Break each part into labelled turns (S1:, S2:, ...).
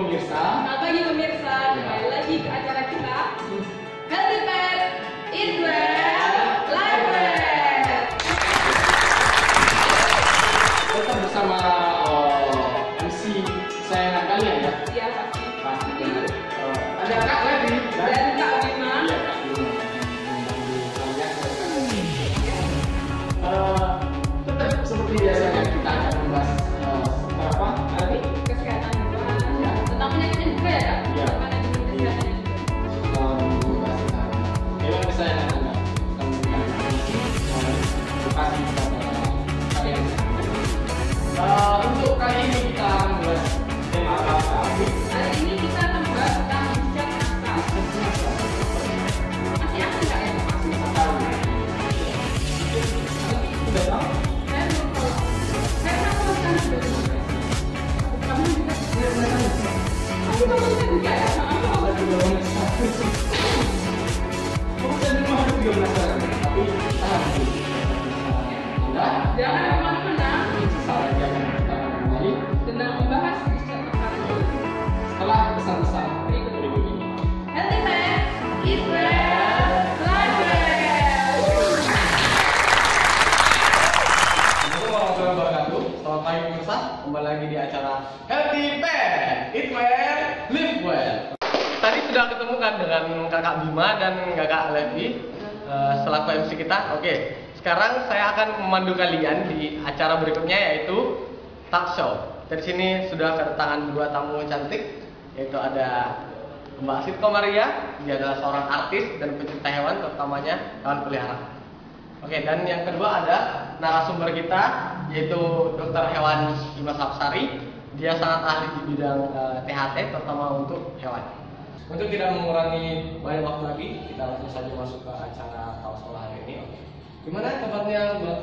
S1: pemirsa.
S2: Selamat pagi pemirsa, kembali lagi ke acara kita Healthy Pet, Eat Well, Live Well.
S1: Tetap bersama MC kesayangan kalian ya.
S2: Iya pasti.
S1: Pasti benar. Ada Kak Levi
S2: Dan Kak Bima.
S1: Iya Kak Bima. Tetap seperti biasanya kita akan membahas tentang apa tadi?
S2: Kesehatan juga. Tentang penyakitnya juga ya Kak?
S1: Iya.
S2: Tentang penyakitnya juga.
S1: Membahas tentang hewan kesayangan Anda. Kita memberikan edukasi kepada kalian. Untuk kali ini kita akan membahas tema apa?
S2: Hari ini kita akan membahas tentang jejak nakal. Masih asing Kak ya?
S1: Masih sekali. Sudah tahu?
S2: Saya belum tahu. Saya pernah tahu kan sebenarnya. Kamu juga sudah tahu. Aku tahu juga ya.
S1: Ada juga masalah. Bukan cuma ada juga masalah, tapi tahan dulu. Anda
S2: Jangan kemana-mana
S1: sesaat lagi akan kita kembali
S2: dengan membahas jejak nakal.
S1: setelah pesan-pesan berikut ini.
S2: Healthy Pet, Eat Well, Live Well.
S1: Assalamualaikum warahmatullahi wabarakatuh. Selamat pagi pemirsa, kembali lagi di acara Healthy Pet, Eat Well, Live Well. Tadi sudah ketemu kan dengan Kakak Bima dan Kakak Levi selaku MC kita. Oke, sekarang saya akan memandu kalian di acara berikutnya yaitu talk show. Dari sini sudah kedatangan dua tamu cantik, yaitu ada Mbak Sitko Maria, dia adalah seorang artis dan pecinta hewan, terutamanya hewan peliharaan. Oke, dan yang kedua ada narasumber kita yaitu Dokter Hewan Dimas Hapsari. Dia sangat ahli di bidang THT, terutama untuk hewan. Untuk tidak mengurangi banyak waktu lagi, kita langsung saja masuk ke acara talk show hari ini. Gimana kabarnya Mbak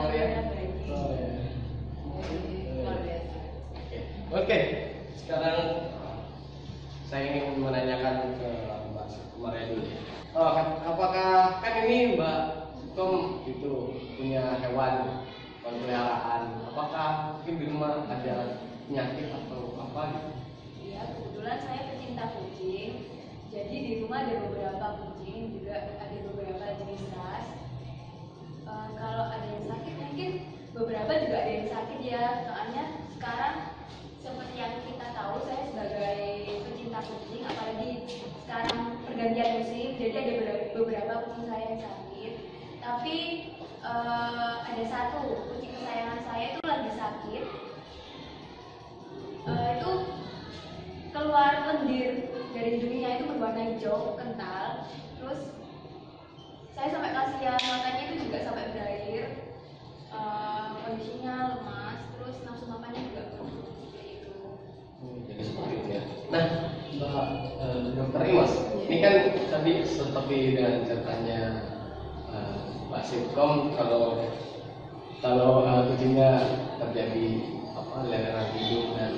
S1: Maria? Oh, ya. Oke, sekarang saya ingin menanyakan ke Mbak Maria dulu. Apakah kan ini Mbak Tom itu punya hewan peliharaan? Apakah mungkin di rumah ada penyakit atau apa gitu?
S3: Iya, kebetulan saya pecinta kucing. Jadi di rumah ada beberapa kucing, juga ada beberapa jenis ras. Kalau ada yang sakit mungkin beberapa juga ada yang sakit ya. Soalnya sekarang seperti yang kita tahu, saya sebagai pecinta kucing, apalagi sekarang pergantian musim, jadi ada beberapa kucing saya yang sakit. Tapi ada satu kucing kesayangan saya itu lagi sakit. Itu keluar lendir dari hidungnya, itu berwarna hijau kental. Terus saya sampai kasihan, matanya itu juga sampai berair. Kondisinya lemas, terus nafsu makannya juga berkurang seperti itu.
S1: Jadi seperti itu ya. Nah, Mbak Dokter Imas, ini kan tadi seperti dengan ceritanya Mbak Sitkom, kalau kucingnya terjadi leleran hidung dan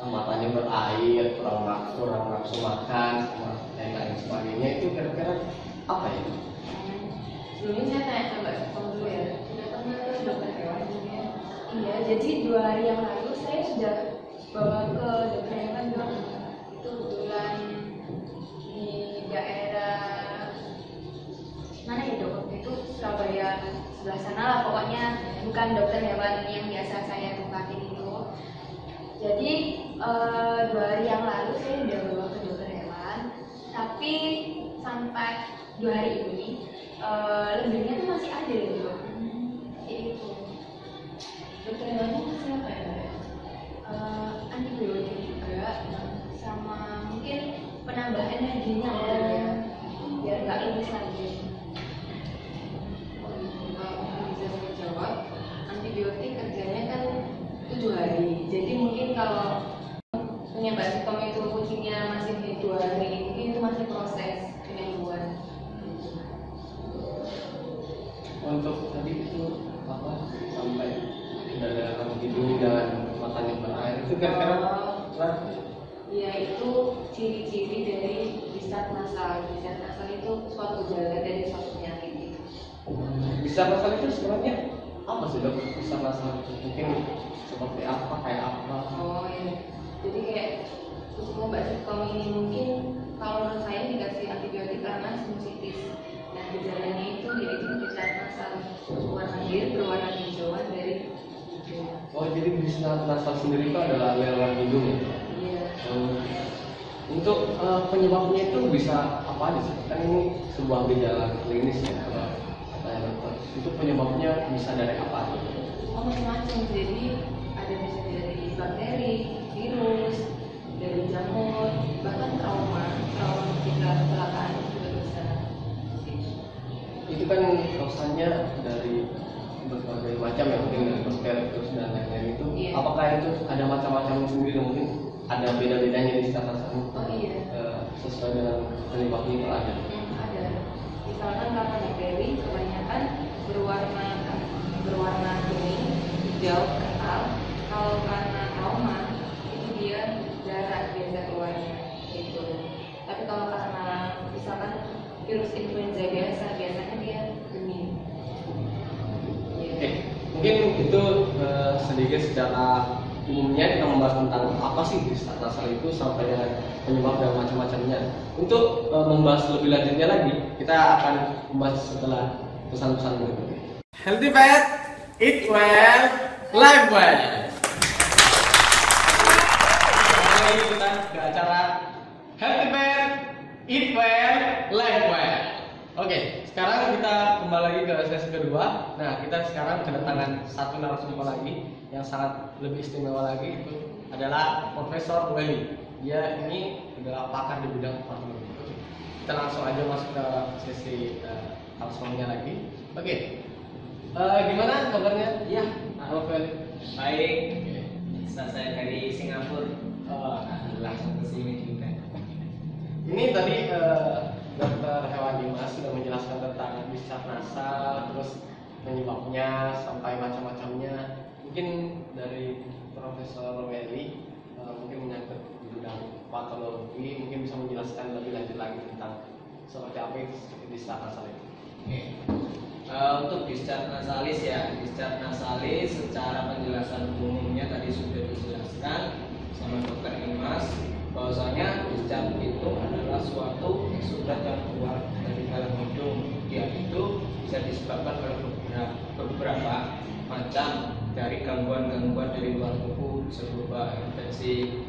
S1: matanya berair, kurang nafsu makan, dan lain sebagainya, itu kira-kira apa ya?
S3: Sebelumnya saya tanya ke Mbak Sitkom dulu ya, sudah pernah ke dokter hewan sebelumnya? Iya, jadi 2 hari yang lalu saya sudah bawa ke dokter hewan dok. Itu kebetulan di daerah mana ya dok? Itu Surabaya sebelah sana lah, pokoknya bukan dokter hewan yang biasa saya tempatin itu. Jadi 2 hari yang lalu saya sudah bawa ke dokter hewan, tapi sampai 2 hari ini lendirnya tuh masih ada ya dok. Itu dokter hewannya masih apa ya? Antibiotik juga, sama mungkin penambah energinya ya, biar nggak lemes lagi.
S2: Bisa saya jawab, antibiotik kerjanya kan 7 hari. Jadi mungkin kalau punya Mbak Sitkom itu kucingnya masih di 2 hari, mungkin itu masih proses penyembuhan.
S1: Untuk tadi itu apa sampai leleran hidung dan matanya berair, itu kira-kira
S3: Ya itu ciri-ciri dari distat nasal. Distat nasal itu suatu gejala dari suatu penyakit itu.
S1: bisa masalah itu sebenarnya apa sih dok? Bisa masalah itu mungkin seperti apa, kayak apa?
S3: Oh iya. Jadi kayak
S2: Suku Mbak Sitkom ini mungkin kalau menurut saya dikasih antibiotik karena sinusitis. Nah gejalanya itu yaitu disaat nasal warna bir berwarna hijauan dari hidung.
S1: Oh, jadi disaat nasal sendiri itu adalah aliran hidung ya?
S2: Iya.
S1: Untuk penyebabnya itu bisa apa aja sih? Kan ini sebuah gejala klinis ya. Katanya dokter. Itu penyebabnya bisa dari apa aja?
S2: Oh macam-macam. Jadi ada bisa dari bakteri, virus, dari jamur, bahkan trauma ketika kecelakaan juga bisa.
S1: Itu kan kausanya dari berbagai macam ya, mungkin dari bakteri terus dan lain-lain itu.
S2: Iya.
S1: Apakah itu ada macam-macam sendiri, mungkin ada beda-bedanya di setiap nasal?
S2: Oh iya.
S1: Sesuai dengan penyebabnya itu ada.
S2: Ada. Misalkan karena bakteri kebanyakan berwarna kuning, hijau, kental. Kalau karena trauma itu dia darah biasa keluarnya gitu. Tapi kalau karena misalkan virus influenza biasanya dia bening.
S1: Oke, mungkin itu sedikit secara umumnya kita membahas tentang apa sih disaat nasal itu sampai dengan penyebab dan macam-macamnya. Untuk membahas lebih lanjutnya lagi, kita akan membahas setelah pesan-pesan berikut ini. Healthy Pet, eat well, live well. Kembali kita ke acara Healthy Pet, eat well, live well. Oke, sekarang kita kembali lagi ke sesi kedua. Nah, kita sekarang kedatangan satu narasumber lagi yang sangat lebih istimewa lagi, itu adalah Profesor Welly. Dia ini adalah pakar di bidang farmakologi. Kita langsung aja masuk ke sesi langsungnya lagi. Oke, gimana kabarnya?
S4: Iya,
S1: Prof Welly.
S4: baik.
S1: Oke.
S4: Saya dari Singapura.
S1: Oh,
S4: Langsung ke sini juga.
S1: ini tadi Dokter Hewan Dimas sudah menjelaskan tentang disaat nasal, terus penyebabnya sampai macam-macamnya. Mungkin dari Profesor Welly mungkin menyangkut di bidang patologi, mungkin bisa menjelaskan lebih lanjut lagi tentang seperti apa itu disaat nasal itu.
S4: Oke. Untuk discharge nasalis ya, discharge nasalis secara penjelasan umumnya tadi sudah dijelaskan sama Dokter Dimas bahwasanya discharge itu adalah suatu eksudat yang keluar dari dalam hidung. Dia itu bisa disebabkan oleh beberapa macam dari gangguan-gangguan dari luar tubuh, serupa infeksi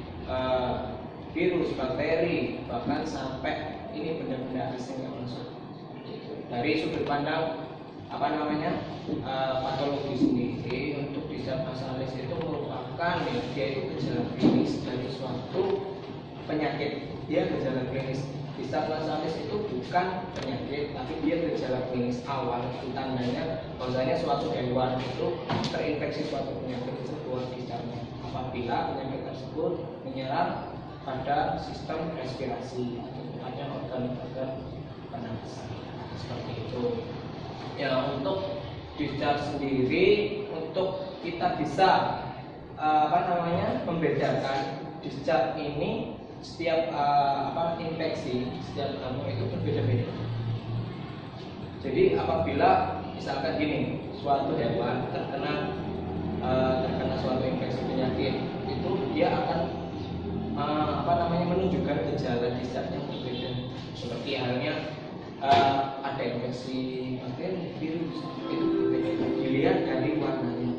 S4: virus, bakteri, bahkan sampai ini benda-benda asing yang masuk. Dari sudut pandang patologi sendiri, untuk discharge nasalis itu merupakan dia itu gejala klinis dari suatu penyakit. Dia gejala klinis. Discharge nasalis itu bukan penyakit, tapi dia gejala klinis awal. Itu tandanya bahwasanya suatu hewan itu terinfeksi suatu penyakit tersebut. Discharge apabila penyakit tersebut menyerang pada sistem respirasi atau pada organ-organ pernapasan seperti itu. Ya, untuk discharge sendiri, untuk kita bisa membedakan discharge ini setiap infeksi, setiap tamu itu berbeda-beda. Jadi apabila misalkan gini, suatu hewan terkena suatu infeksi penyakit, itu dia akan menunjukkan gejala discharge yang berbeda. Seperti halnya ada infeksi bakteri, virus, itu berbeda. Dilihat dari warnanya.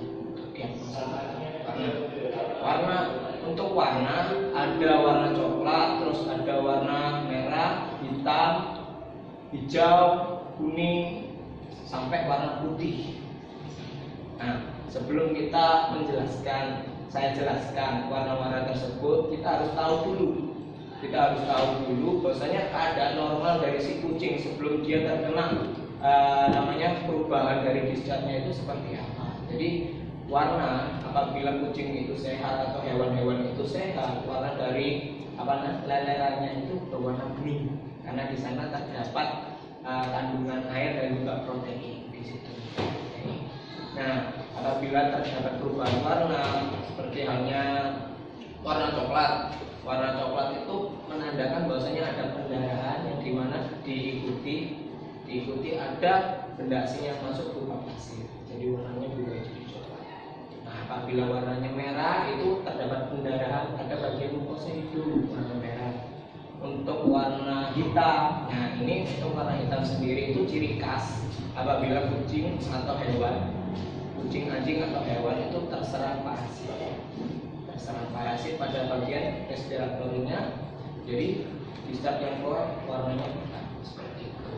S4: Warna untuk warna ada warna coklat, terus ada warna merah, hitam, hijau, kuning, sampai warna putih. Nah, sebelum kita saya jelaskan warna-warna tersebut, kita harus tahu dulu bahwasanya keadaan normal dari si kucing sebelum dia terkena perubahan dari discharge-nya itu seperti apa. Jadi warna apabila kucing itu sehat atau hewan-hewan itu sehat, warna dari lelerannya itu berwarna bening karena di sana terdapat kandungan air dan juga protein di situ. Nah, apabila terdapat perubahan warna seperti halnya warna coklat itu menandakan bahwasanya ada pendarahan yang dimana diikuti ada benda asing yang masuk berupa pasir. Jadi warnanya juga jadi coklat. Nah, apabila warnanya merah itu terdapat pendarahan pada bagian mukosa hidung. Nah, hitam. Nah, ini untuk warna hitam sendiri itu ciri khas apabila kucing atau hewan, kucing, anjing atau hewan itu terserang parasit pada bagian respiratornya. Jadi di saat yang keluar warnanya hitam seperti itu.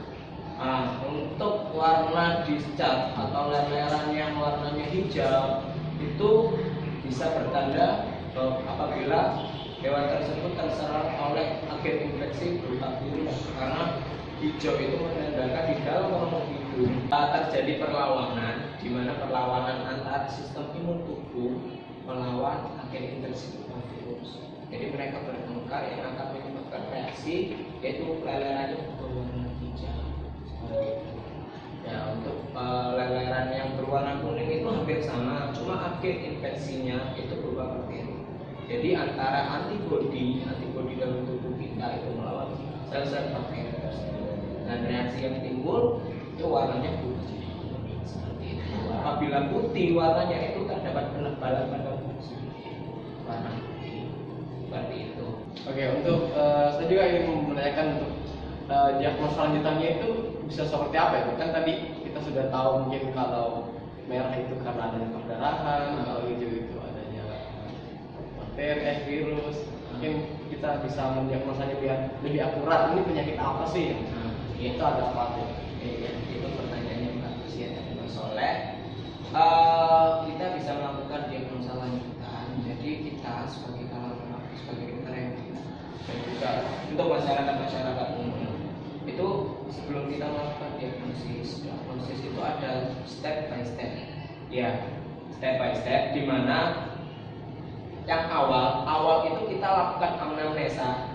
S4: Nah, untuk warna discharge atau leleran yang warnanya hijau itu bisa bertanda apabila hewan tersebut terserang oleh agen infeksi berupa virus, karena hijau itu menandakan di dalam rongga hidung terjadi perlawanan, di mana perlawanan antara sistem imun tubuh melawan agen infeksi berupa virus. Jadi mereka bertengkar yang akan menyebabkan reaksi, yaitu lelerannya berwarna hijau. Ya, untuk leleran yang berwarna kuning itu hampir sama, cuma agen infeksinya itu berupa bakteri. Jadi antara antibodi dalam tubuh kita itu melawan sel-sel bakteri tersebut. Dan reaksi yang timbul itu warnanya putih seperti itu. Apabila putih warnanya itu terdapat penebalan pada fungsi warna putih seperti itu.
S1: Oke, untuk saya juga ingin menanyakan untuk diagnosa lanjutannya itu bisa seperti apa ya? Kan tadi kita sudah tahu mungkin kalau merah itu karena adanya perdarahan, kalau hijau itu adanya bakteri, virus. Mungkin kita bisa mendiagnosanya biar lebih akurat ini penyakit apa sih?
S4: Itu
S1: ada apa tuh?
S4: Itu pertanyaan yang bagus ya, Mas Soleh. Kita bisa melakukan diagnosa lanjutan. Jadi kita sebagai kalangan, sebagai dokter hewan dan juga untuk masyarakat umum itu sebelum kita melakukan diagnosis itu ada step by step. Ya, step by step di mana yang awal itu kita lakukan anamnesa.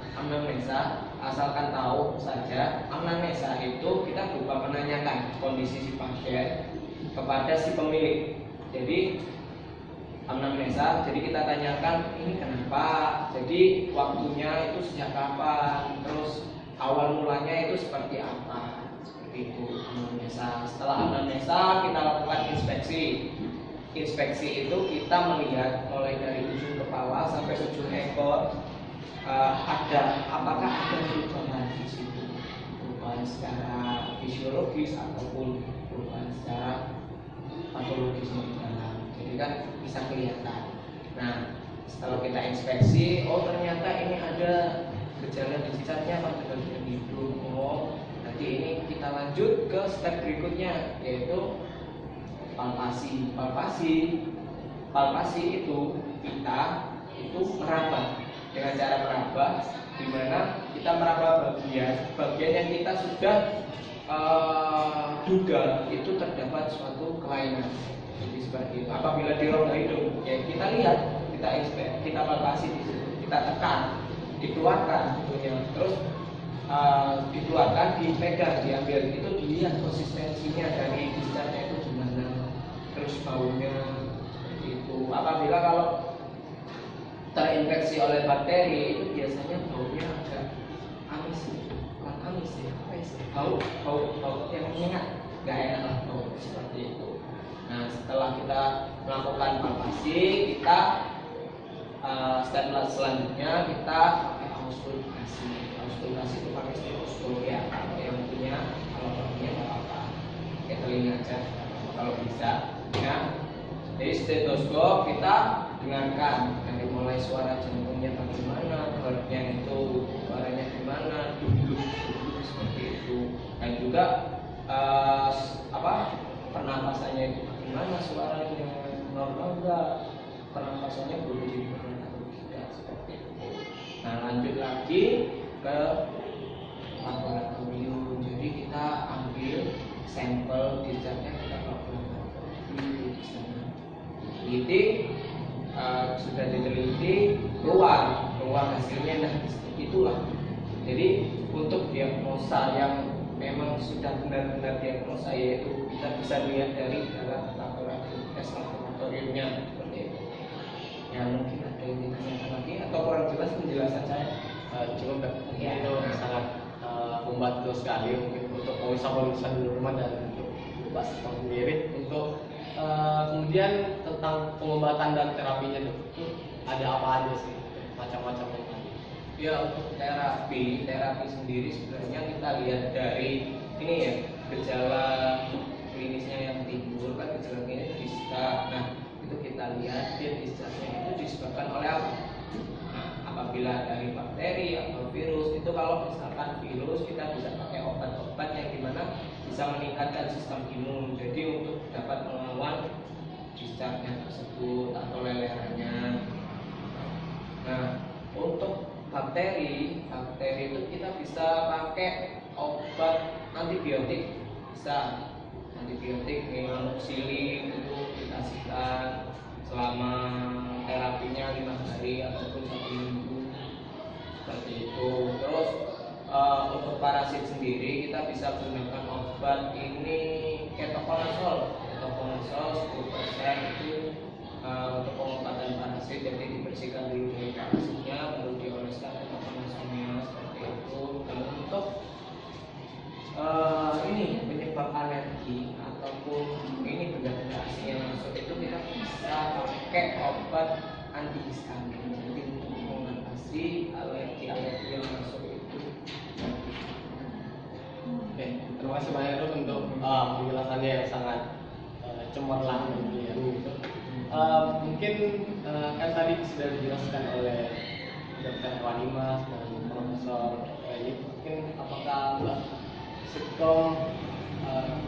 S4: Asalkan tahu saja, anamnesa itu kita berupa menanyakan kondisi si pasien kepada si pemilik. Jadi anamnesa, jadi kita tanyakan ini kenapa, jadi waktunya itu sejak kapan, terus awal mulanya itu seperti apa, seperti itu anamnesa. Setelah anamnesa kita lakukan inspeksi. Inspeksi itu kita melihat mulai dari ujung kepala sampai ujung ekor, apakah ada perubahan di situ, perubahan secara fisiologis ataupun perubahan secara patologis di dalam. Jadi kan bisa kelihatan. Nah, setelah kita inspeksi, oh ternyata ini ada gejala discharge-nya pada bagian hidung. Oh, nanti ini kita lanjut ke step berikutnya, yaitu palpasi itu kita itu meraba dengan cara meraba, di mana kita meraba bagian yang kita sudah duga itu terdapat suatu kelainan. Jadi seperti itu. Apabila di rongga hidung, ya kita lihat, kita palpasi di situ, kita tekan, dikeluarkan hidungnya, terus dikeluarkan, dipegang, diambil, itu dilihat konsistensinya dari discharge-nya itu gimana, terus baunya seperti itu. Apabila kalau terinfeksi oleh bakteri itu biasanya baunya agak amis, bukan amis ya, apa ya, bau yang menyengat, nggak enak lah bau seperti itu. Nah, setelah kita melakukan palpasi, kita step selanjutnya kita pakai auskultasi. Auskultasi itu pakai stetoskop ya, kalau yang punya, kalau punya nggak apa-apa, pakai telinga aja kalau bisa. Ya, jadi stetoskop kita dengarkan dari mulai suara jantungnya bagaimana, heartnya itu suaranya gimana, duduk seperti itu, dan juga pernapasannya itu bagaimana, suaranya normal enggak, pernapasannya berhenti atau tidak, seperti itu. Nah, lanjut lagi ke laboratorium. Jadi kita ambil sampel discharge-nya, kita laboratorium di sana. Teliti, sudah diteliti, keluar hasilnya. Nah, itulah. Jadi untuk diagnosa yang memang sudah benar-benar diagnosa, yaitu kita bisa lihat dari dalam laboratorium, tes laboratoriumnya seperti itu. Ya, mungkin ada yang ditanyakan lagi atau kurang jelas penjelasan saya?
S1: Cukup ya, itu sangat membantu sekali mungkin untuk pemirsa di rumah dan untuk Mbak Sitong sendiri. Untuk kemudian tentang pengobatan dan terapinya itu ada apa aja sih, macam-macamnya?
S4: Ya untuk terapi sendiri sebenarnya kita lihat dari ini ya, gejala klinisnya yang timbul kan gejala klinis diska. Nah itu kita lihat dia diskanya itu disebabkan oleh apa? Nah, apabila dari bakteri atau virus, itu kalau misalkan virus kita bisa pakai obat-obat yang dimana bisa meningkatkan sistem imun. Jadi untuk dapat melawan diskanya tersebut atau lelerannya. Nah untuk bakteri itu kita bisa pakai obat antibiotik, bisa antibiotik amoxicillin itu dikasihkan selama terapinya 5 hari ataupun 1 minggu seperti itu. Terus untuk parasit sendiri kita bisa gunakan obat ini ketoconazole 10% itu untuk pengobatan parasit. Jadi dibersihkan dulu dari parasitnya baru dioleskan ketoconazole-nya seperti itu. Dan untuk ini penyebab alergi ataupun ini benda-benda asing yang masuk itu kita bisa pakai obat antihistamin. Jadi untuk mengatasi alergi yang masuk itu.
S1: Oke, terima kasih banyak Ruth untuk penjelasannya yang sangat cemerlang dan clear gitu. Mungkin kan tadi sudah dijelaskan oleh Dr. Wanima dan Profesor Elik. Mungkin apakah Mbak Sitkom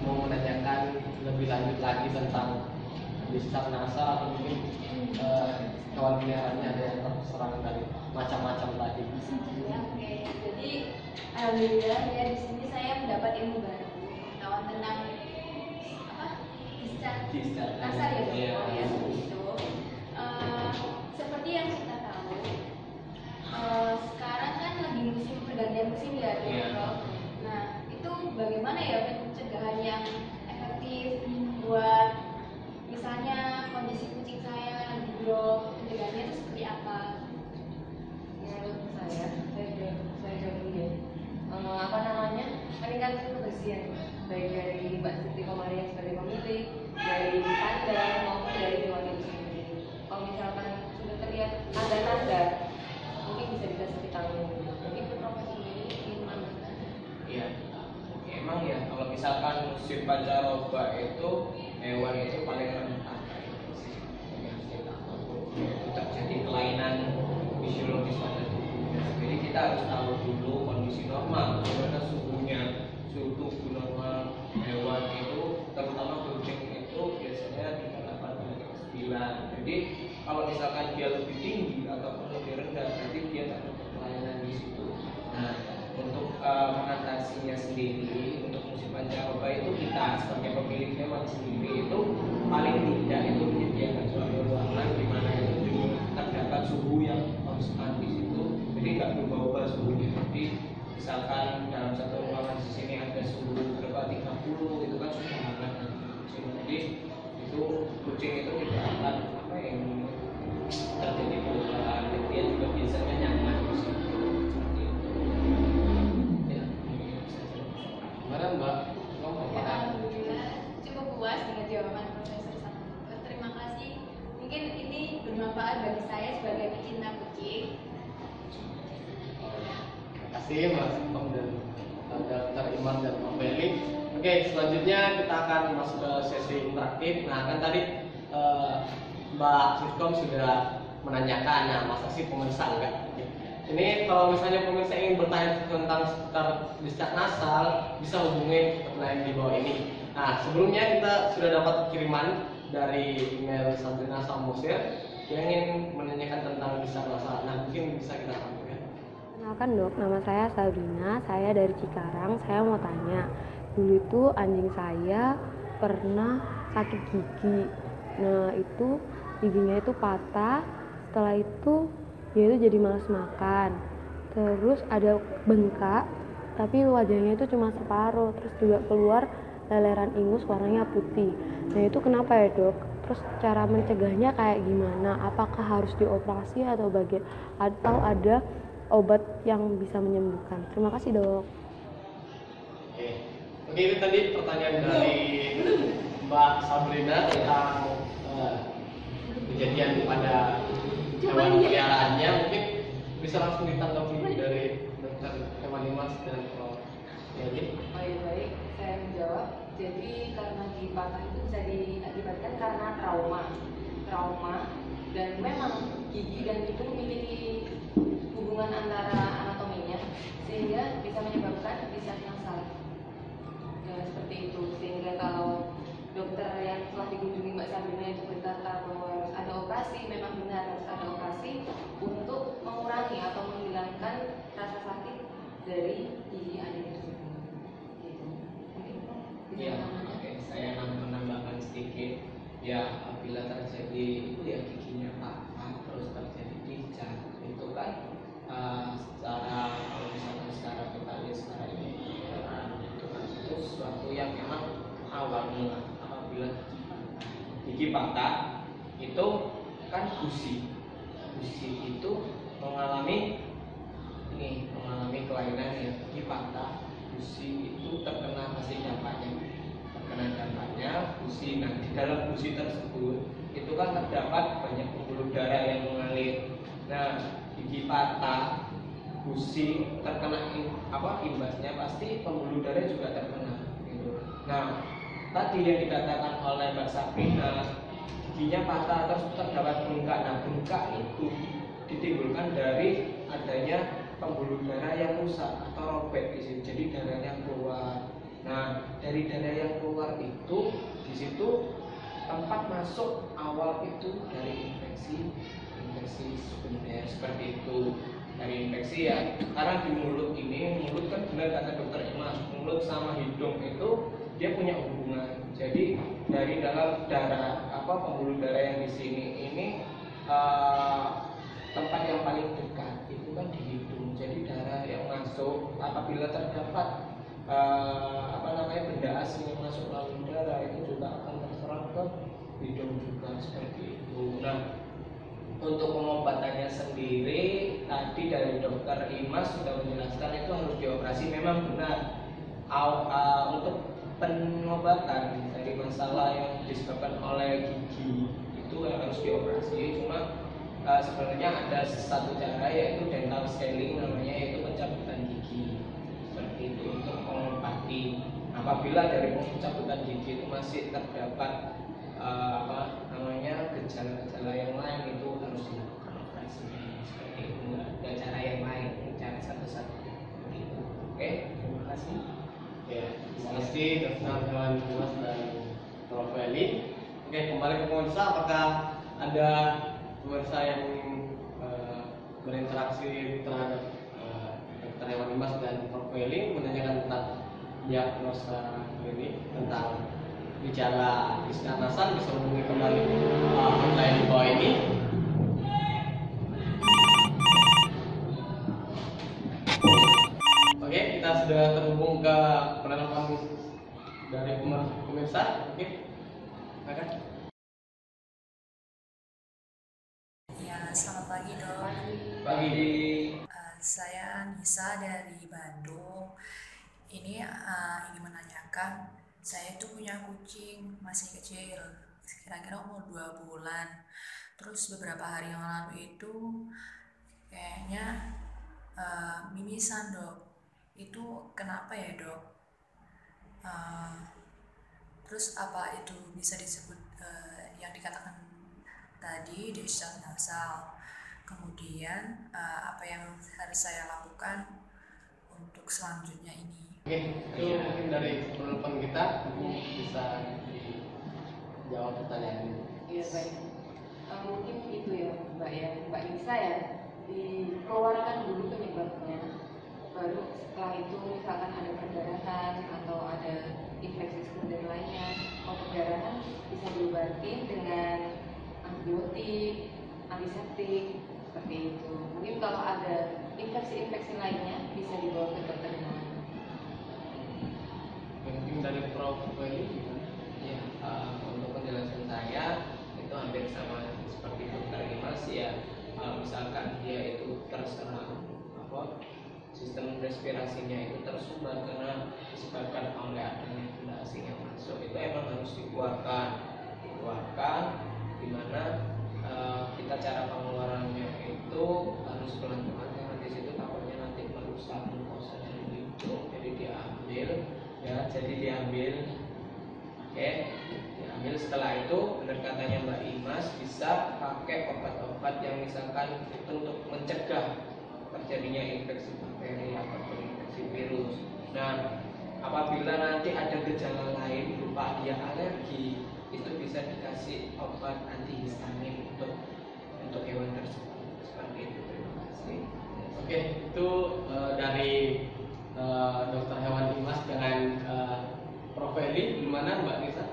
S1: mau menanyakan lebih lanjut lagi tentang diska nasal atau mungkin hewan peliharaannya ada yang terserang dari macam-macam tadi?
S3: Oke, jadi alhamdulillah ya di sini saya mendapat ilmu baru pengetahuan tentang apa diska nasal ya dok.
S4: Iya.
S3: Oh, ya itu seperti yang kita tahu sekarang kan lagi musim pergantian musim ya dok.
S4: Iya.
S3: Nah itu bagaimana ya pencegahan yang efektif buat misalnya kondisi kucing saya lagi drop, pencegahannya itu seperti apa?
S2: Menurut saya jawab dulu ya. Apa namanya? Meningkatkan kebersihan baik dari Mbak Siti Komaria sebagai pemilik, dari kandang maupun dari hewan itu sendiri. Kalau misalkan sudah terlihat ada tanda, mungkin bisa dikasih tahu. Mungkin ke profesor ini ingin menambahkan.
S4: Iya. Emang ya kalau misalkan musim pancaroba itu hewan itu paling rentan penyakit ataupun itu terjadi kelainan fisiologis pada tubuhnya. Jadi kita harus tahu dulu kondisi normal, bagaimana suhunya, suhu tubuh normal hewan itu, terutama kucing itu biasanya 38,9. Jadi kalau misalkan dia lebih tinggi ataupun lebih rendah, berarti dia tak dapat pelayanan di situ. Nah, untuk mengatasinya sendiri untuk musim pancaroba itu kita sebagai pemilik hewan sendiri itu paling tidak itu menyediakan suatu ruangan di mana itu terdapat suhu yang konstan di situ, jadi nggak berubah-ubah suhunya. Jadi misalkan dalam satu ruangan di sini ada suhu berapa 30 itu kan sudah hangat kucing. Jadi itu kucing itu tidak akan apa yang terjadi perubahan, dia juga biasanya nyaman di situ.
S1: Gimana Mbak?
S3: Ya, alhamdulillah cukup puas dengan jawaban Profesor sama Dokter. Terima kasih. Mungkin ini bermanfaat bagi saya sebagai pecinta kucing.
S1: Terima kasih Mas Sitkom dan Dr. Iman dan Mbak Beli. Oke, selanjutnya kita akan masuk ke sesi interaktif. Nah, kan tadi Mbak Sitkom sudah menanyakan, nah masa sih pemirsa enggak? Ini kalau misalnya pemirsa ingin bertanya tentang seputar diska nasal, bisa hubungi hotline di bawah ini. Nah, sebelumnya kita sudah dapat kiriman dari email Sabrina Samosir yang ingin menanyakan tentang diska nasal. Nah, mungkin bisa kita tampilkan.
S5: Kenalkan dok, nama saya Sabrina, saya dari Cikarang. Saya mau tanya, dulu itu anjing saya pernah sakit gigi. Nah itu giginya itu patah, setelah itu dia itu jadi malas makan. Terus ada bengkak, tapi wajahnya itu cuma separuh. Terus juga keluar leleran ingus warnanya putih. Nah itu kenapa ya dok? Terus cara mencegahnya kayak gimana? Apakah harus dioperasi atau ada obat yang bisa menyembuhkan? Terima kasih dok.
S1: Oke, ini tadi pertanyaan dari Mbak Sabrina tentang kejadian pada hewan peliharaannya. Mungkin bisa langsung ditanggapi dari Dokter Ewan Dimas dan Prof. Eli.
S2: Oh iya, baik, saya menjawab. Jadi karena gigi patah itu bisa diakibatkan karena trauma, dan memang gigi dan itu memiliki hubungan antara anatominya sehingga bisa menyebabkan riset yang salah. Ya, seperti itu. Sehingga kalau dokter yang telah dikunjungi Mbak Sabrina itu berkata bahwa harus ada operasi, memang benar harus ada operasi untuk mengurangi atau menghilangkan rasa sakit dari gigi adik tersebut. Gitu. Mungkin Prof, bisa
S4: Ya,
S2: menambahkan?
S4: oke, saya menambahkan sedikit. Ya, apabila terjadi itu ya giginya patah terus terjadi dicat, itu kan secara kalau misalkan secara kita lihat secara ini itu kan itu sesuatu yang memang awal mula apabila gigi patah itu kan gusi itu mengalami kelainan ya. Gigi patah, gusi itu terkena dampaknya gusi. Nah, di dalam gusi tersebut itu kan terdapat banyak pembuluh darah yang mengalir. Nah, gigi patah, gusi terkena imbasnya pasti pembuluh darah juga terkena gitu. Nah, tadi yang dikatakan oleh Mbak Sabrina, giginya patah terus terdapat bengkak. Nah, bengkak itu ditimbulkan dari adanya pembuluh darah yang rusak atau robek di situ. Jadi darahnya keluar. Nah, dari darah yang keluar itu di situ tempat masuk awal itu dari infeksi sekunder seperti itu. Dari infeksi ya, karena di mulut kan benar kata dokter Imas, mulut sama hidung itu dia punya hubungan. Jadi dari dalam darah pembuluh darah yang di sini ini tempat yang paling dekat itu kan di hidung. Jadi darah yang masuk apabila terdapat benda asing yang masuk melalui darah itu juga akan terserap ke hidung juga seperti itu. Nah, untuk pengobatannya sendiri tadi dari dokter Imas sudah menjelaskan itu harus dioperasi. Memang benar untuk pengobatan dari masalah yang disebabkan oleh gigi itu harus dioperasi. Cuma sebenarnya ada satu cara yaitu dental scaling namanya, yaitu pencabutan gigi seperti itu untuk mengobati. Apabila dari pencabutan gigi itu masih terdapat gejala-gejala yang lain itu harus dilakukan operasi seperti itu. Ada cara yang lain, cara satu-satu. Oke, terima kasih.
S1: Ya, terima kasih Dokter Ewan Dimas dan Prof. Eli. Oke, kembali ke pemirsa, apakah ada pemirsa yang berinteraksi terhadap Dokter Ewan Dimas dan Prof. Eli menanyakan tentang diagnosa ini, tentang gejala diskarnasan? Bisa hubungi kembali hotline di bawah ini. Oke, kita sudah terhubung ke penelpon dari pemirsa. Oke, silakan.
S6: Ya, selamat pagi dok.
S1: Pagi.
S6: Saya Nisa dari Bandung. Ini ingin menanyakan, saya itu punya kucing masih kecil, kira-kira umur 2 bulan. Terus beberapa hari yang lalu itu kayaknya mimisan dok. Itu kenapa ya dok? Terus apa itu bisa disebut yang dikatakan tadi discharge nasal? Kemudian apa yang harus saya lakukan untuk selanjutnya ini?
S1: Oke, itu mungkin dari penelpon kita bisa dijawab pertanyaan.
S2: Iya, baik. Mungkin itu ya Mbak Nisa ya, dikeluarkan dulu penyebabnya, baru setelah itu misalkan ada perdarahan atau ada infeksi sekunder lainnya, kalau perdarahan bisa diobati dengan antibiotik, antiseptik seperti itu. Mungkin kalau ada infeksi lainnya bisa dibawa ke dokter hewan.
S1: Mungkin dari Prof. Eli gimana?
S4: Ya, untuk penjelasan saya itu hampir sama seperti dokter Imas ya. Misalkan dia itu terserang sistem respirasinya itu tersumbat karena disebabkan oleh adanya benda asing yang masuk, itu emang harus dikeluarkan di mana kita cara pengeluarannya itu harus pelan-pelan jadi diambil. Oke, diambil. Setelah itu benar katanya Mbak Imas, bisa pakai obat-obat yang misalkan itu untuk mencegah terjadinya infeksi bakteri ataupun infeksi virus. Nah, apabila nanti ada gejala lain berupa dia alergi, itu bisa dikasih obat antihistamin untuk hewan tersebut. Seperti itu. Terima kasih.
S1: Oke, itu dari dokter hewan Dimas dengan Prof. Eli. Gimana Mbak Nisa?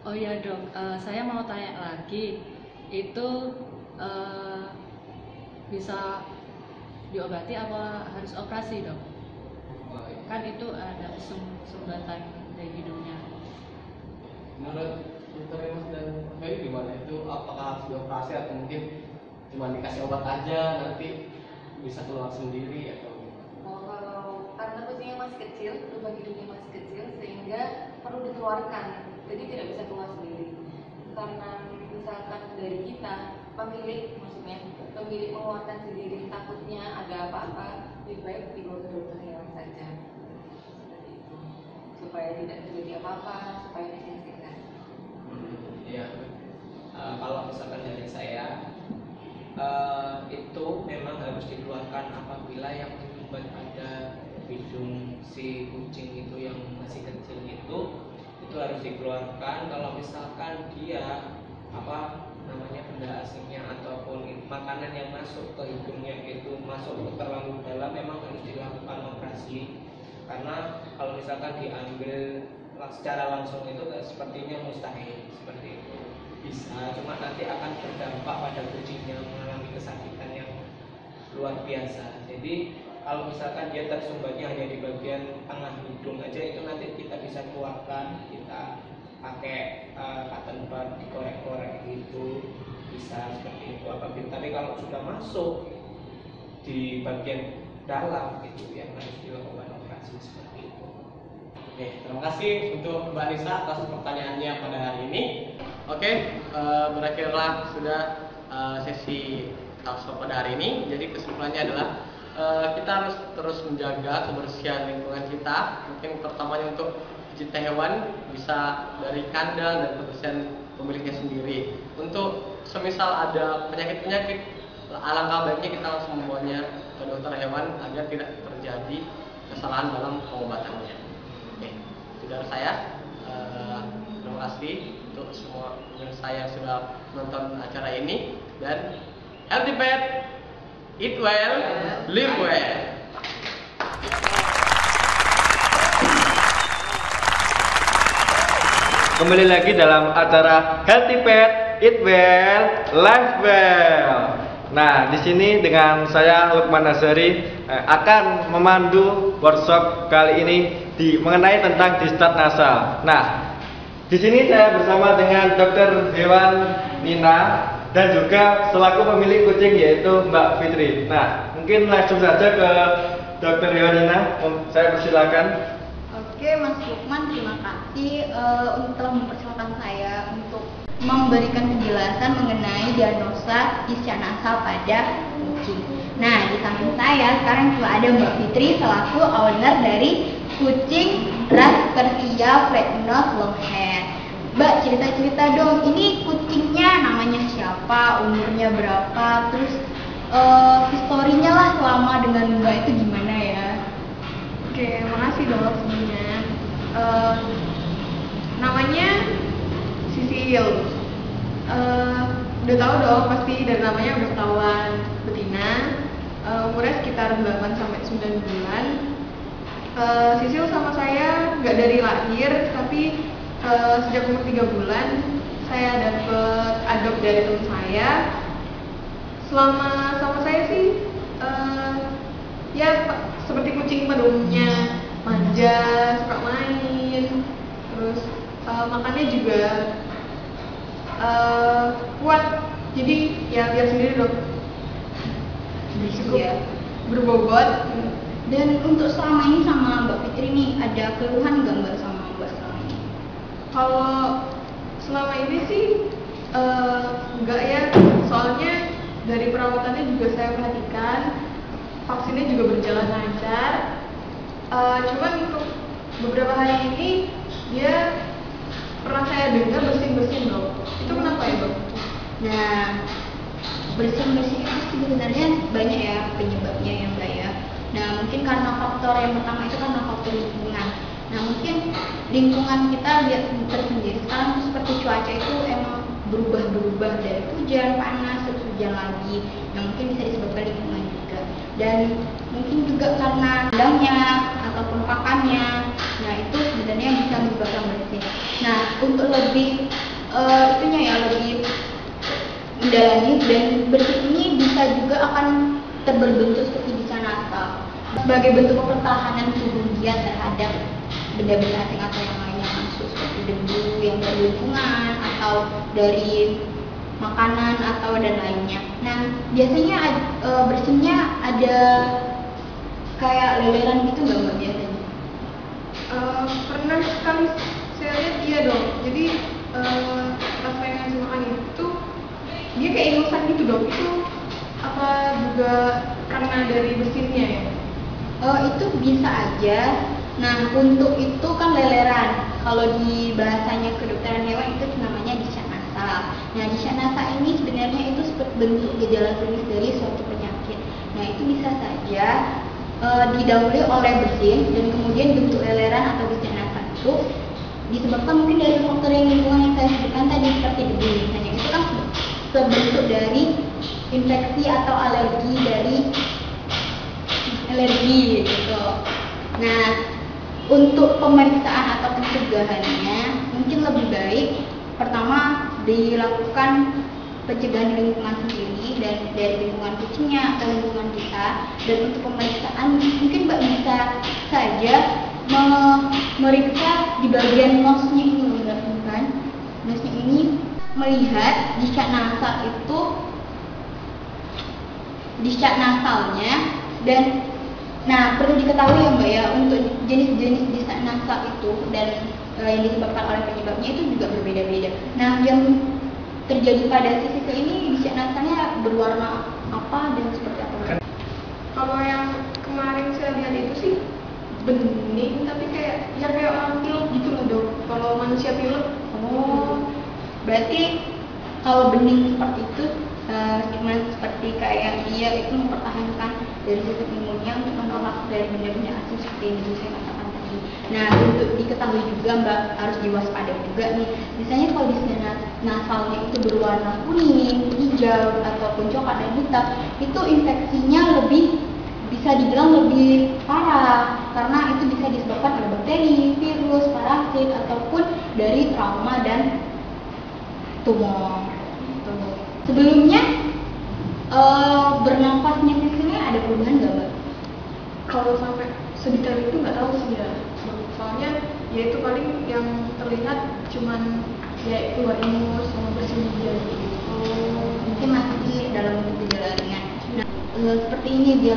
S7: Oh iya dok, saya mau tanya lagi, itu bisa diobati apa harus operasi dok? Kan itu ada sumbatan dari hidungnya.
S1: Menurut dokter Dimas dan Prof. Eli gimana? Itu apakah harus dioperasi atau mungkin cuma dikasih obat aja nanti bisa keluar sendiri atau gimana?
S2: Oh, kalau karena kucingnya masih kecil, lubang hidungnya masih kecil sehingga perlu dikeluarkan, jadi tidak bisa keluar sendiri. Karena misalkan dari kita pemilik, maksudnya pemilik mengeluarkan sendiri, takutnya ada apa-apa, lebih baik dibawa ke dokter hewan saja. Seperti itu. Supaya tidak terjadi apa-apa, supaya kucingnya sehat.
S4: Iya. Kalau misalkan dari saya, itu memang harus dikeluarkan apabila yang menyumbat pada hidung si kucing itu yang masih kecil itu harus dikeluarkan. Kalau misalkan dia benda asingnya ataupun makanan yang masuk ke hidungnya itu masuk terlalu dalam, memang harus dilakukan operasi. Karena kalau misalkan diambil secara langsung itu sepertinya mustahil seperti itu. Bisa, cuma nanti akan berdampak pada kucingnya mengalami kesakitan yang luar biasa. Jadi kalau misalkan dia tersumbatnya hanya di bagian tengah hidung aja, itu nanti kita bisa keluarkan, kita pakai cotton bud, dikorek-korek gitu, bisa seperti itu. Tapi kalau sudah masuk di bagian dalam itu yang harus dilakukan operasi seperti itu.
S1: Oke, terima kasih untuk Mbak Nisa atas pertanyaannya pada hari ini. Oke, berakhirlah sudah sesi talkshow pada hari ini. Jadi kesimpulannya adalah kita harus terus menjaga kebersihan lingkungan kita. Mungkin pertamanya untuk pecinta hewan bisa dari kandang dan kebersihan pemiliknya sendiri. Untuk semisal ada penyakit-penyakit, alangkah baiknya kita langsung membawanya ke dokter hewan agar tidak terjadi kesalahan dalam pengobatannya. Oke, itu dari saya. Terima kasih untuk semua pemirsa yang sudah menonton acara ini, dan healthy pet, eat well, live well.
S8: Kembali lagi dalam acara Healthy Pet, Eat Well, Live Well. Nah, di sini dengan saya Lukman Nazari akan memandu workshop kali ini mengenai tentang distat nasal. Nah, di sini saya bersama dengan Dokter Hewan Nina dan juga selaku pemilik kucing yaitu Mbak Fitri. Nah, mungkin langsung saja ke Dokter Hewan Nina. Saya persilakan.
S3: Oke, Mas Lukman, terima kasih untuk telah mempersilahkan saya untuk memberikan penjelasan mengenai diagnosa ischias nasal pada kucing. Nah, di samping saya sekarang juga ada Mbak Fitri selaku owner dari kucing ras Persia Flat Nose Longhair. Mbak, cerita-cerita dong, ini kucingnya namanya siapa, umurnya berapa, terus historinya lah selama dengan Mbak itu gimana ya?
S9: Oke, makasih dok sebelumnya. Namanya Sisil. Udah tahu dong, pasti dari namanya udah ketahuan betina. Umurnya sekitar 8-9 bulan. Sisil sama saya nggak dari lahir, tapi sejak umur 3 bulan saya dapet adopt dari teman saya. Selama sama saya sih ya seperti kucing pada umumnya, manja, suka main, terus makannya juga kuat. Jadi ya lihat sendiri dong, cukup berbobot.
S3: Dan untuk selama ini sama Mbak Fitri nih, ada keluhan nggak Mbak sama Mbak selama ini?
S9: Kalau selama ini sih enggak ya, soalnya dari perawatannya juga saya perhatikan, vaksinnya juga berjalan lancar. Cuman untuk beberapa hari ini dia pernah saya dengar bersin-bersin dok. Itu kenapa ya dok?
S3: Nah, bersin-bersin itu sebenarnya banyak ya penyebabnya ya Mbak ya. Nah, mungkin karena faktor yang pertama itu karena faktor lingkungan. Nah, mungkin lingkungan kita lihat tersendiri sekarang tuh seperti cuaca itu emang berubah-berubah dari hujan, panas, terus hujan lagi. Nah, mungkin bisa disebabkan lingkungan juga. Dan mungkin juga karena kandangnya ataupun pakannya. Nah, itu sebenarnya bisa menyebabkan bersin. Nah, untuk lebih itunya ya lebih mendalami dan bersin ini bisa juga akan terbentuk seperti bisa nasal sebagai bentuk pertahanan tubuh dia terhadap benda-benda asing atau yang lainnya masuk seperti debu yang dari lingkungan atau dari makanan atau dan lainnya. Nah, biasanya bersinnya ada kayak leleran gitu nggak Mbak biasanya?
S9: Pernah sekali saya lihat dia dong. Jadi pas saya ngasih makan itu dia kayak ingusan gitu dong. Itu apa juga karena dari bersinnya ya?
S3: Itu bisa aja. Nah, untuk itu kan leleran. Kalau di bahasanya kedokteran hewan itu namanya disyak nasal. Nah, disyak nasal ini sebenarnya itu seperti bentuk gejala klinis dari suatu penyakit. Nah, itu bisa saja didahului oleh bersin dan kemudian bentuk leleran atau disyak nasal itu disebabkan mungkin dari faktor yang lingkungan yang saya sebutkan tadi seperti debu misalnya. Itu kan sebentuk dari infeksi atau alergi gitu. Nah, untuk pemeriksaan atau pencegahannya mungkin lebih baik pertama dilakukan pencegahan di lingkungan sendiri dan dari lingkungan kucingnya atau lingkungan kita. Dan untuk pemeriksaan mungkin Mbak bisa saja memeriksa di bagian nosnya ini kan. Nosnya ini melihat disyak nasal itu disyak nasalnya dan nah perlu diketahui ya Mbak ya untuk jenis-jenis disyak nasal itu dan yang disebabkan oleh penyebabnya itu juga berbeda-beda. Nah, yang terjadi pada sisi ini disyak nasalnya berwarna apa dan seperti apa?
S9: Kalau yang kemarin saya lihat itu sih bening tapi kayak orang pilek gitu loh dok. Kalau manusia pilek.
S3: Oh, berarti kalau bening seperti itu cuma seperti kayak dia itu mempertahankan dari sistem imunnya untuk menolak dari benda-benda asing seperti yang saya katakan tadi. Nah, untuk diketahui juga Mbak harus diwaspadai juga nih. Misalnya kalau disyak nasalnya itu berwarna kuning, hijau ataupun coklat dan hitam, itu infeksinya lebih bisa dibilang lebih parah karena itu bisa disebabkan oleh bakteri, virus, parasit ataupun dari trauma dan tumor. Sebelumnya bernafasnya sisinya ada perubahan nggak Mbak?
S9: Kalau sampai sedetail itu nggak tahu sih ya. Soalnya ya itu paling yang terlihat cuman ya keluar ingus sama bersin dia gitu.
S3: Mungkin masih dalam bentuk gejala ringan. Nah, seperti ini dia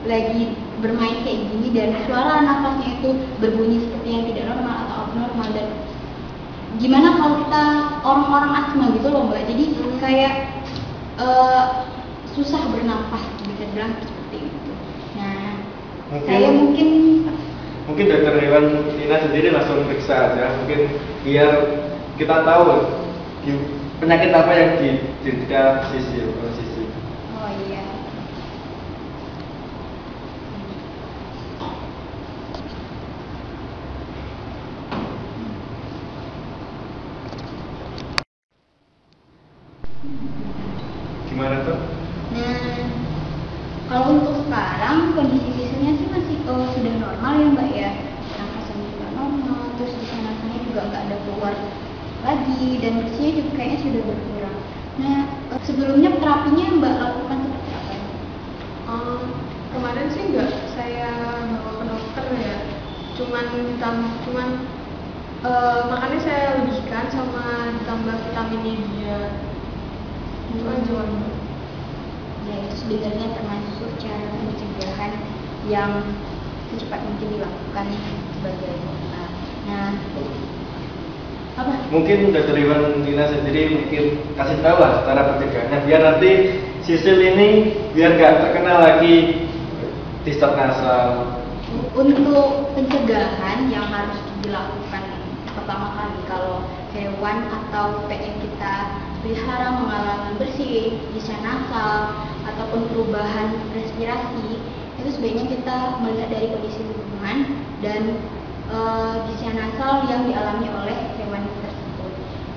S3: lagi bermain kayak gini dan suara nafasnya itu berbunyi seperti yang tidak normal atau abnormal. Dan gimana kalau kita orang-orang asma gitu loh Mbak, jadi kayak susah bernafas bisa bilang seperti itu. Nah, saya
S8: mungkin dokter hewan Tina sendiri langsung periksa aja, mungkin biar kita tahu penyakit apa yang diderita Sisil.
S3: Oh iya.
S8: Gimana tuh?
S3: Nah, kalau untuk sekarang kondisi sisilnya sih masih sudah normal ya Mbak ya. Nafasnya juga normal, terus disyak nasalnya juga nggak ada keluar lagi dan bersihnya juga kayaknya sudah berkurang. Nah, sebelumnya terapinya Mbak lakukan seperti apa?
S9: Kemarin sih nggak saya bawa ke dokter ya. Cuman makannya saya lebihkan sama ditambah vitamin D dia. Itu aja.
S3: Ya, itu sebenarnya termasuk cara pencegahan yang secepat mungkin dilakukan sebagai nah apa?
S8: Mungkin dokter Iwan Tina sendiri mungkin kasih tahu lah cara pencegahannya biar nanti Sisil ini biar nggak terkena lagi disyak nasal
S3: Untuk pencegahan yang harus dilakukan pertama kali kalau hewan atau pet yang kita pelihara mengalami bersih, bisa nasal, ataupun perubahan respirasi, itu sebaiknya kita melihat dari kondisi lingkungan dan gisia nasal yang dialami oleh hewan tersebut.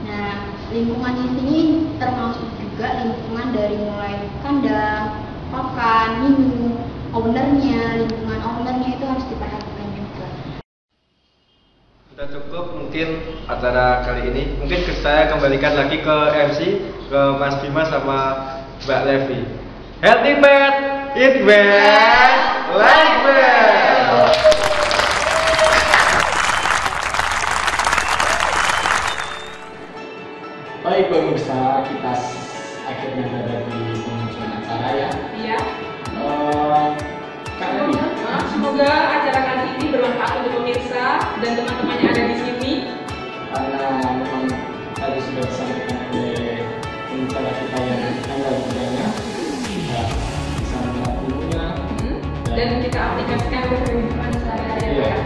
S3: Nah, lingkungan di sini termasuk juga lingkungan dari mulai kandang, pakan, minum, lingkungan ownernya itu harus diperhatikan juga.
S8: Sudah cukup mungkin acara kali ini. Mungkin saya kembalikan lagi ke MC, ke Mas Bima sama Mbak Levi. Healthy pet, eat well, live well.
S1: Baik pemirsa, kita akhirnya berada di penghujung acara ya.
S10: Iya.
S1: Kak Levi,
S10: Semoga acara kali ini bermanfaat untuk pemirsa dan teman-teman yang ada di sini.
S1: karena memang tadi sudah disampaikan oleh pembicara kita yang handal bidangnya, tidak bisa mengenal ilmunya
S10: Dan kita aplikasikan ke kehidupan sehari-hari.
S1: Iya.
S10: Ya.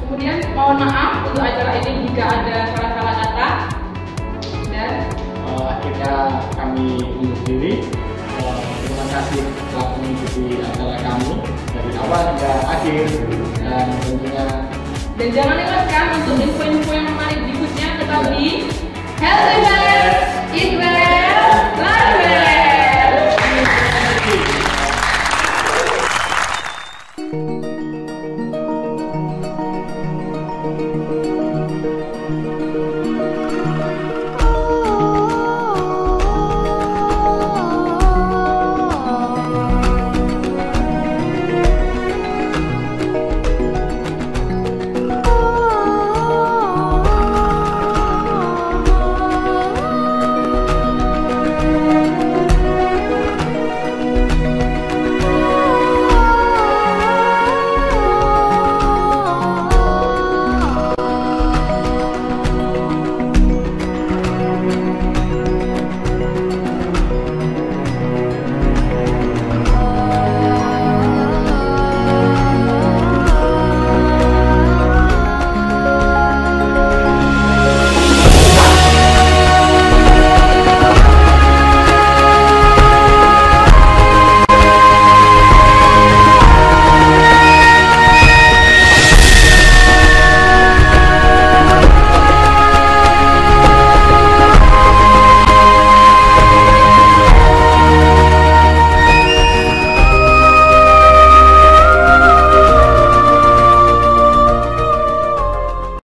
S10: Kemudian mohon maaf untuk acara ini jika ada salah-salah kata. Dan
S1: akhirnya kami undur diri. Terima kasih telah mengikuti acara kami dari awal hingga akhir, dan tentunya
S10: jangan lewatkan untuk info-info yang menarik berikutnya tetap di Healthy Well, Eat Well, Live Well.